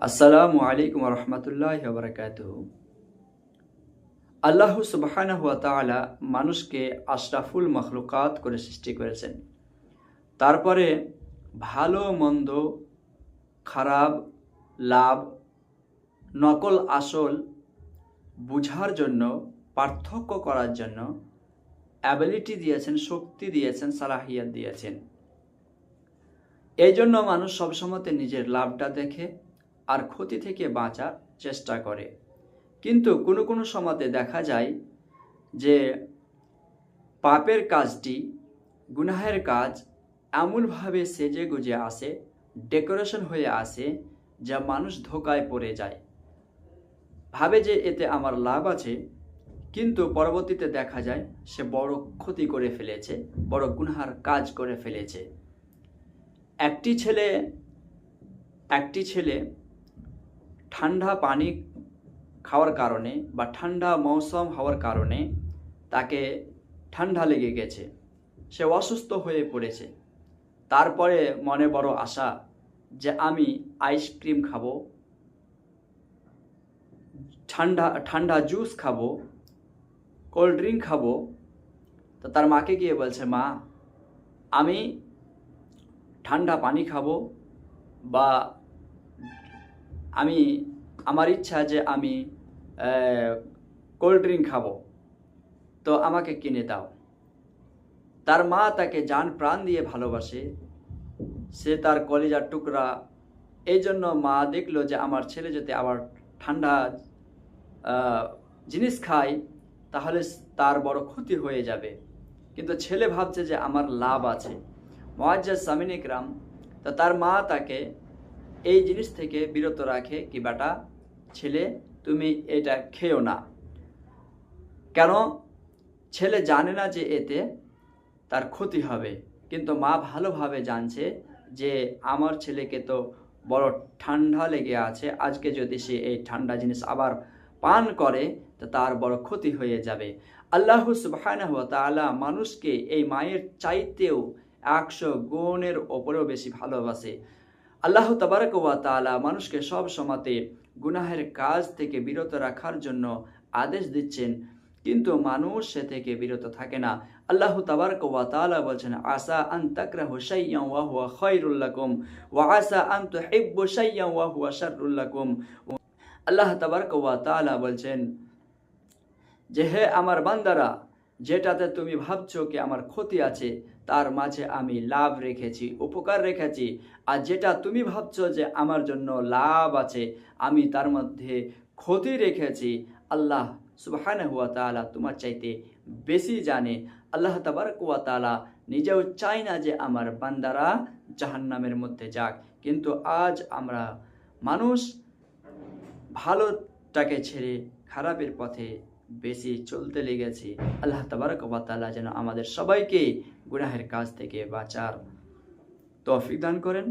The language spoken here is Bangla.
আসসালামু আলাইকুম রহমতুল্লাহি ওয়া বারাকাতুহু। আল্লাহ সুবহানাহু ওয়া তাআলা মানুষকে আশরাফুল মখলুকাত করে সৃষ্টি করেছেন। তারপরে ভালো মন্দ, খারাপ, লাভ, নকল আসল বুঝার জন্য, পার্থক্য করার জন্য অ্যাবিলিটি দিয়েছেন, শক্তি দিয়েছেন, সালাহিয়াত দিয়েছেন। এই জন্য মানুষ সবসময় নিজের লাভটা দেখে আর ক্ষতি থেকে বাঁচার চেষ্টা করে। কিন্তু কোনো কোনো সময়তে দেখা যায় যে পাপের কাজটি, গুনাহের কাজ এমনভাবে সেজে গুজে আসে, ডেকোরেশন হয়ে আসে, যা মানুষ ধোকায় পড়ে যায়, ভাবে যে এতে আমার লাভ আছে, কিন্তু পরবর্তীতে দেখা যায় সে বড় ক্ষতি করে ফেলেছে, বড় গুনহার কাজ করে ফেলেছে। একটি ছেলে ঠান্ডা পানি খাওয়ার কারণে বা ঠান্ডা মৌসুম হওয়ার কারণে তাকে ঠান্ডা লেগে গেছে, সে অসুস্থ হয়ে পড়েছে। তারপরে মনে বড় আশা যে আমি আইসক্রিম খাবো, ঠান্ডা ঠান্ডা জুস খাবো, কোল্ড ড্রিঙ্ক খাবো। তো তার মাকে গিয়ে বলছে, মা আমি ঠান্ডা পানি খাবো, বা আমার ইচ্ছা যে আমি কোল্ড ড্রিঙ্ক খাবো, তো আমাকে কিনে দাও। তার মা তাকে জান প্রাণ দিয়ে ভালোবাসে, সে তার কলিজার টুকরা। এই জন্য মা দেখলো যে আমার ছেলে যদি আবার ঠান্ডা জিনিস খায় তাহলে তার বড় ক্ষতি হয়ে যাবে। কিন্তু ছেলে ভাবছে যে আমার লাভ আছে। মুআজ্জাজ সামিন ইকরাম, তো তার মা তাকে এই জিনিস থেকে বিরত রাখে কি, বেটা ছেলে তুমি এটা খেও না। কেন? ছেলে জানে না যে এতে তার ক্ষতি হবে, কিন্তু মা ভালোভাবে জানছে যে আমার ছেলেকে তো বড় ঠান্ডা লেগে আছে, আজকে যদি সে এই ঠান্ডা জিনিস আবার পান করে তো তার বড় ক্ষতি হয়ে যাবে। আল্লাহ সুবহানাহু ওয়া তাআলা মানুষকে এই মায়ের চাইতেও 100 গুণের ওপরেও বেশি ভালোবাসে। আল্লাহ তাবারক ওয়া তাআলা মানুষকে সব সময়তে গুনাহের কাজ থেকে বিরত রাখার জন্য আদেশ দিচ্ছেন, কিন্তু মানুষ সে থেকে বিরত থাকে না। আল্লাহ তাবারক ওয়া তাআলা বলছেন, আসা আন তাকরাহু শাইয়্যান ওয়া হুয়া খায়রুল লাকুম ওয়া আসা আন তুহিব্বু শাইয়্যান ওয়া হুয়া শাররুল লাকুম। আল্লাহ তাবারক ওয়া তাআলা বলছেন যে, হে আমার বান্দারা, যেটাতে তুমি ভাবছো কি আমার ক্ষতি আছে, তার মাঝে আমি লাভ রেখেছি, উপকার রেখেছি। আর যেটা তুমি ভাবছো যে আমার জন্য লাভ আছে, আমি তার মধ্যে ক্ষতি রেখেছি। আল্লাহ সুবহানাহু ওয়া তাআলা তোমার চাইতে বেশি জানে। আল্লাহ তাবারক ওয়া তাআলা নিজেও চায় না যে আমার বান্দারা জাহান্নামের মধ্যে যাক, কিন্তু আজ আমরা মানুষ ভালোটাকে ছেড়ে খারাপের পথে বেশি চলতে লেগেছি। আল্লাহ তাবারক ওয়া তাআলা যেন আমাদের সবাইকে গুনাহের কাজ থেকে বাঁচার তৌফিক দান করেন।